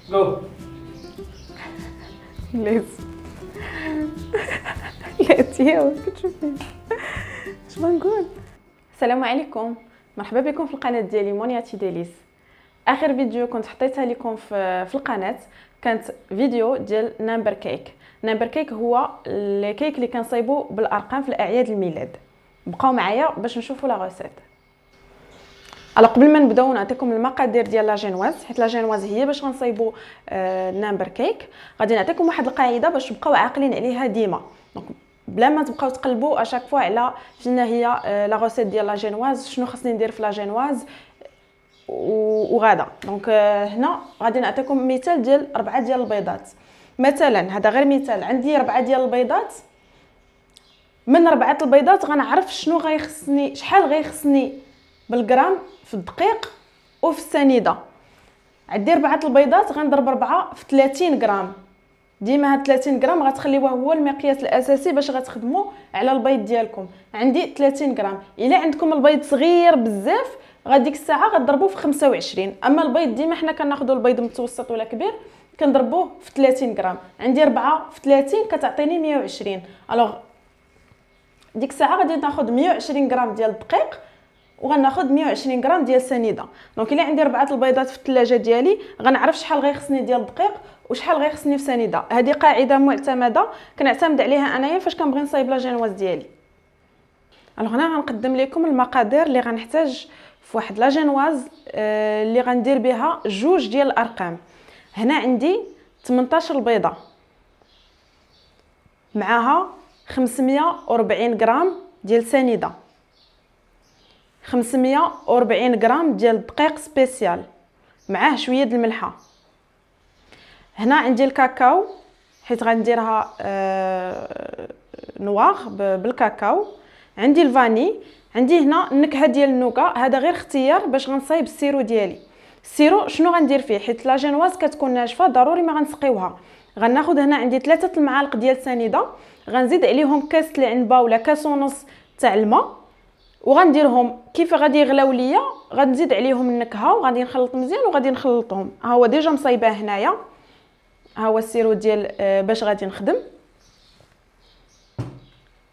جو ليز لاتيه كتشوفي اش بنقول. السلام عليكم، مرحبا بكم في القناه ديالي مونياتي ديليس. اخر فيديو كنت حطيتها لكم في القناه كانت فيديو ديال نمبر كيك. نمبر كيك هو الكيك اللي كنصايبو بالارقام في الاعياد الميلاد. بقاو معايا باش نشوفوا لا غوسيت. قبل ما نبداو نعطيكم المقادير ديال لا جينواز، حيت لا جينواز هي باش غنصايبوا نمبر كيك. غادي نعطيكم واحد القاعده باش تبقاو عاقلين عليها ديما، دونك بلا ما تبقاو تقلبوا اشاك فوا على شنو هي لا غوسيت ديال لا جينواز، شنو خصني ندير في لا جينواز وغادا. دونك هنا غادي نعطيكم مثال ديال 4 ديال البيضات. مثلا هذا غير مثال، عندي 4 ديال البيضات، من 4 البيضات غنعرف شنو غيخصني، شحال غيخصني بالغرام في الدقيق وفي السنيده. عندي 4 البيضات غنضرب 4 في 30 غرام. ديما هاد 30 غرام غتخليوه هو المقياس الاساسي باش غتخدموا على البيض ديالكم. عندي 30 غرام. الا عندكم البيض صغير بزاف غاديك الساعه غتضربوه في 25. اما البيض ديما حنا كناخذوا البيض متوسط ولا كبير كنضربوه في 30 غرام. عندي 4 في 30 كتعطيني 120. الوغ ديك الساعه غادي ناخذ 120 غرام ديال الدقيق وغناخذ 120 غرام ديال السنيده. دونك الا عندي 4 البيضات في الثلاجه ديالي غنعرف شحال غيخصني ديال الدقيق وشحال غيخصني في سنيده. هذه قاعده معتمده كنعتمد عليها انايا فاش كنبغي نصايب لا جينواز ديالي. هنا غنقدم لكم المقادير اللي غنحتاج في واحد لا جينواز اللي غندير بها جوج ديال الارقام. هنا عندي 18 بيضه معاها 540 غرام ديال سنيده، 540 غرام ديال الدقيق سبيسيال معاه شويه د الملحه. هنا عندي الكاكاو حيت غنديرها نواغ بالكاكاو. عندي الفاني، عندي هنا النكهه ديال النوكا، هذا غير اختيار باش غنصايب السيرو ديالي. السيرو شنو غندير فيه؟ حيت لا جينواز كتكون ناشفه ضروري ما غنسقيوها. غناخذ هنا عندي 3 المعالق ديال سنيده، غنزيد عليهم كاس العنبه ولا كاس ونص تاع الماء وغنديرهم كيف غادي يغلاو ليا. غنزيد عليهم النكهه وغادي نخلط مزيان وغادي نخلطهم. ها هو ديجا مصايباه هنايا، ها هو السيرو ديال باش غادي نخدم.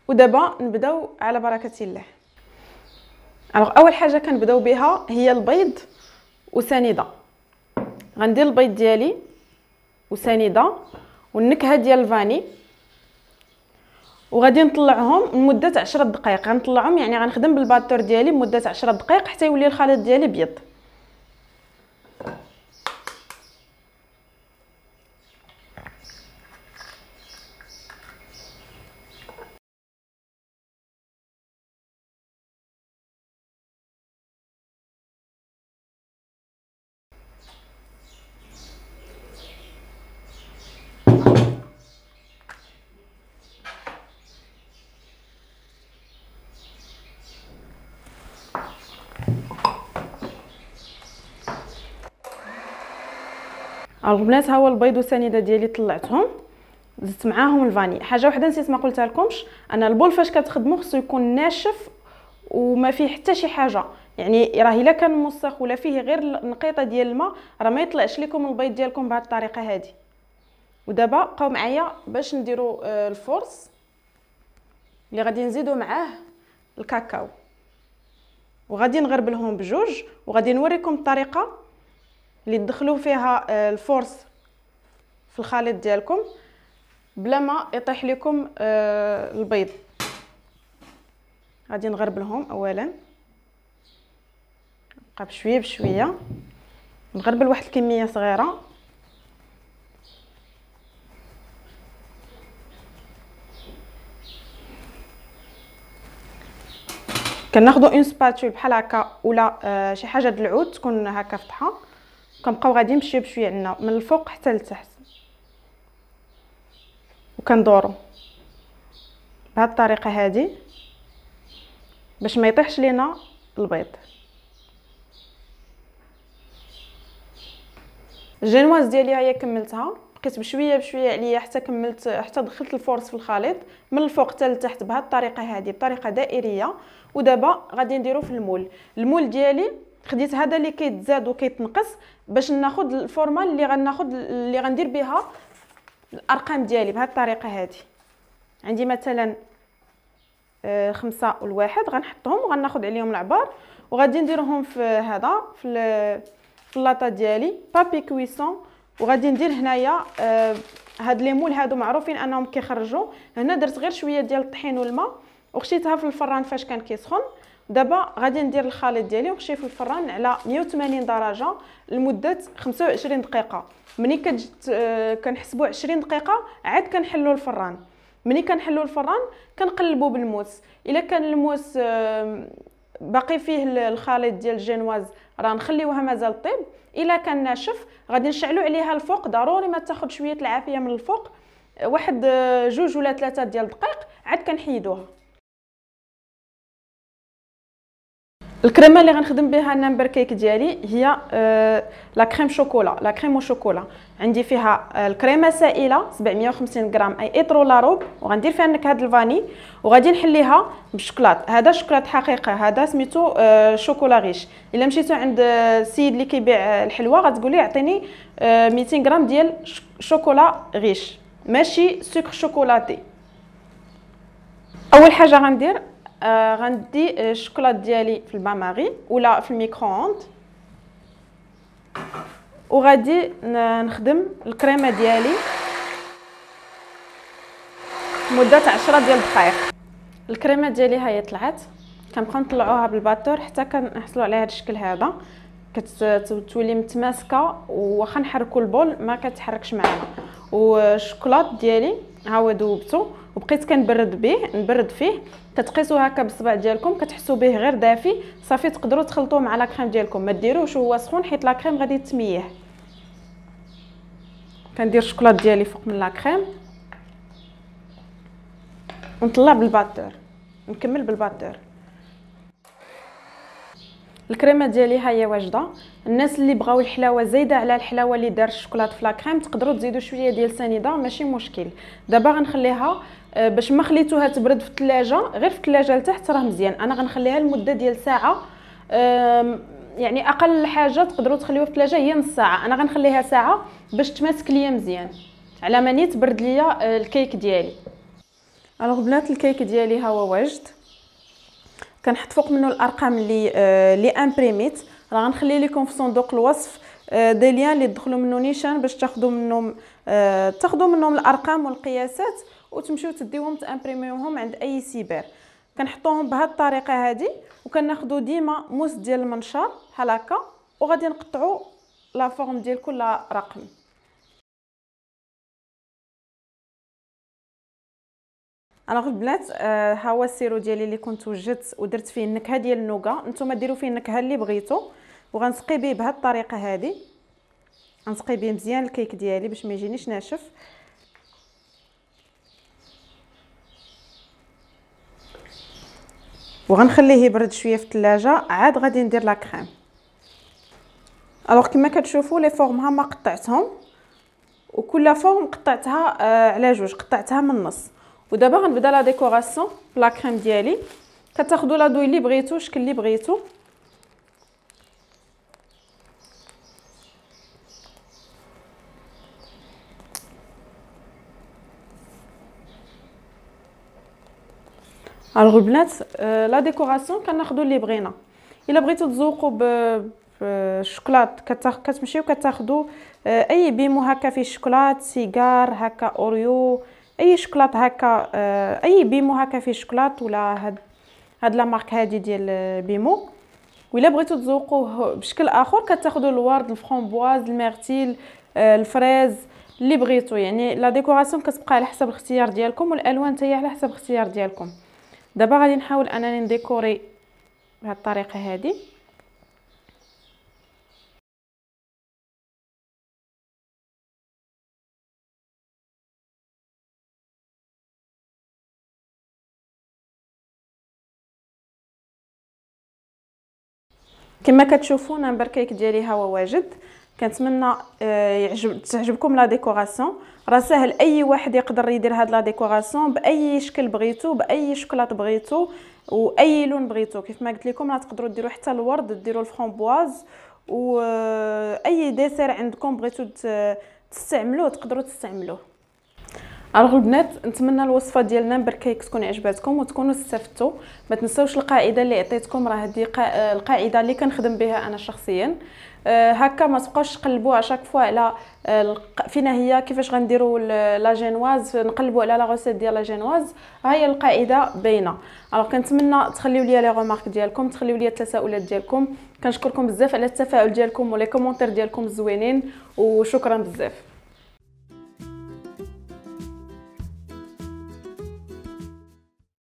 ودابا نبداو على بركه الله. اول حاجه كنبداو بها هي البيض وسنيده. غندير البيض ديالي وسنيده والنكهه ديال الفاني وغادي نطلعهم لمده 10 دقائق. غنطلعهم يعني غنخدم بالباتور ديالي لمده 10 دقائق حتى يولي الخليط ديالي بيض. البنات ها هو البيض والسنيده ديالي طلعتهم، زدت معاهم الفاني. حاجه وحده نسيت ما قلتها لكمش، انا البول فاش كتخدموا خصو يكون ناشف وما فيه حتى شي حاجه. يعني راه الا كان موسخ ولا فيه غير نقيطه ديال الماء راه ما يطلعش لكم البيض ديالكم بهذه الطريقه هذه. ودابا بقاو معايا باش نديروا الفورس اللي غادي نزيدوا معاه الكاكاو وغادي نغربلهم بجوج وغادي نوريكم الطريقه اللي تدخلوا فيها الفورس في الخليط ديالكم بلا ما يطيح لكم البيض. غادي نغربلهم اولا، نبقى بشويه بشويه نغربل واحد الكميه صغيره. كناخذوا اون سباتول بحال هكا ولا شي حاجه د العود تكون هكا فتحه، كنبقاو غاديين بشويه بشويه عندنا من الفوق حتى لتحت وكندورو بهذه الطريقه هذه باش ما يطيحش لينا البيض. الجينواز ديالي هي كملتها، بقيت بشويه بشويه عليا حتى كملت، حتى دخلت الفورس في الخليط من الفوق حتى لتحت بهذه الطريقه هذه بطريقه دائريه. ودابا غادي نديرو في المول. المول ديالي خديت هذا اللي كيتزاد وكيتنقص باش ناخذ الفورمه اللي غندير بها الارقام ديالي بهذه الطريقه هذه. عندي مثلا 5 والواحد غنحطهم وغناخذ عليهم العبار وغادي نديرهم في هذا في اللاطه ديالي بابي كويسون. وغادي ندير هنايا هاد لي مول هادو معروفين انهم كيخرجوا. هنا درت غير شويه ديال الطحين والماء وخشيتها في الفران فاش كان كيسخن. دابا غادي ندير الخليط ديالي ونخشيه في الفران على 180 درجه لمده 25 دقيقه. ملي كنحسبوا 20 دقيقه عاد كنحلوا الفران. ملي كنحلوا الفران كنقلبوا بالموس. الا كان الموس باقي فيه الخليط ديال الجينواز راه نخليوها مازال طيب. الا كان ناشف غادي نشعلوا عليها الفوق. ضروري ما تاخذ شويه العافيه من الفوق، واحد 2 ولا 3 ديال الدقائق عاد كنحيدوها. الكريمه اللي غنخدم بها النمبر كيك ديالي هي لا كريم شوكولا، لا كريم وشوكولا. عندي فيها الكريمه سائله 750 غرام اي ايطرو لاروب، وغندير فيها نكهه الفاني وغادي نحليها بالشوكولات. هذا شوكولات حقيقه، هذا سميتو شوكولا غيش. الا مشيتو عند السيد اللي كيبيع الحلوى غتقولي اعطيني 200 غرام ديال شوكولا غيش ماشي سكر شوكولاتي. اول حاجه غندير غندي الشوكولات ديالي في البان ماغي ولا في الميكرووند، وغادي نخدم الكريمه ديالي مده 10 ديال الدقائق. الكريمه ديالي هي طلعت، كنبقاو نطلعوها بالباتور حتى كنحصلوا على هذا الشكل هذا. كتولي متماسكه وواخا نحركوا البول ما كتحركش معنا. والشوكولات ديالي ها هو ذوبته وبقيت نبرد فيه. كتقيسوا هكا بالصبع ديالكم كتحسوا به غير دافي صافي تقدروا تخلطوه مع لا كريم ديالكم. ما ديروش وهو سخون حيت لا كريم غادي تميح. كندير الشوكولات ديالي فوق من لا كريم ونطلع بالباتور، نكمل بالباتور. الكريمه ديالي ها هي واجده. الناس اللي بغاو الحلاوه زايده على الحلاوه اللي دار الشوكولات في لا كريم تقدروا تزيدوا شويه ديال سنيده ماشي مشكل. دابا غنخليها باش ما خليتوها تبرد في الثلاجه، غير في الثلاجه لتحت راه مزيان. انا غنخليها لمده ديال ساعه، يعني اقل حاجه تقدروا تخليوها في الثلاجه هي نص ساعه. انا غنخليها ساعه باش تماسك ليا مزيان على ما نيت برد ليا الكيك ديالي. الوغ بنات الكيك ديالي ها هو واجد. كنحط فوق منه الارقام اللي امبريميت. راه غنخلي لكم في صندوق الوصف دي ليان اللي تدخلوا منه نيشان باش تاخذوا منهم الارقام والقياسات وتمشيو تديوهم تامبريميوهم عند اي سيبر. كنحطوهم بهذه الطريقه هذه وكناخذوا ديما موس ديال المنشار بحال هكا وغادي نقطعوا لا فورم ديال كل رقم. الوغ البنات ها هو السيرو ديالي اللي كنت وجدت ودرت فيه النكهه ديال النوغا. نتوما ديروا فيه النكهه اللي بغيتو وغنسقي به بهذه الطريقه هذه. غنسقي به مزيان الكيك ديالي باش ما يجينيش ناشف. وغنخليه يبرد شويه في الثلاجه عاد غادي ندير لا كريم. الوغ كما كتشوفوا لي فورم ها ما قطعتهم وكل فورم قطعتها على جوج، قطعتها من النص. ودابا غنبدا لا ديكوراسيون بلا كريم ديالي. كتاخذوا لا دوي اللي بغيتو الشكل اللي بغيتو. الوغ البنات لا ديكوراسيون كناخذوا اللي بغينا. الا بغيتو تزوقوا بالشوكولات كتمشيو كتاخذوا اي بيمو هكا فيه الشوكولات، سيجار هكا، اوريو، اي شوكولات هكا، اي بيمو هكا فيه الشوكولات ولا هاد لا مارك هادي ديال بيمو. ولا بغيتو تزوقوه بشكل اخر كتاخذوا الورد، الفرامبواز، الميرتيل، الفريز اللي بغيتو. يعني لا ديكوراسيون كتبقى على حسب الاختيار ديالكم والالوان حتى هي على حسب الاختيار ديالكم. دابا غادي نحاول انني نديكوري بهذه الطريقه هذه. كما كتشوفوا نمبر كيك ديالي ها هو واجد. كنتمنى تعجبكم لا ديكوراسيون. راه ساهل اي واحد يقدر يدير هاد لا ديكوراسيون باي شكل بغيتو، باي شكلاط بغيتو واي لون بغيتو. كيف ما قلت لكم راه تقدروا ديروا حتى الورد، ديروا الفرامبواز واي ديسير عندكم بغيتو تستعملوه تقدروا تستعملوه. الوغ البنات، نتمنى الوصفه ديالنا بركيك تكون عجباتكم وتكونوا استفدتوا. ما تنساوش القاعده اللي عطيتكم، راه هذه القاعده اللي كنخدم بها انا شخصيا. هكا ما تبقاوش تقلبوا اشاك فوا على فينا هي كيفاش غنديروا لا جينواز، نقلبوا على لا غوسيت ديال لا جينواز. ها هي القاعده باينه. الوغ كنتمنى تخليو لي لي ريمارك ديالكم، تخليو لي التساؤلات ديالكم. كنشكركم بزاف على التفاعل ديالكم ولي كومونتير ديالكم الزوينين، وشكرا بزاف.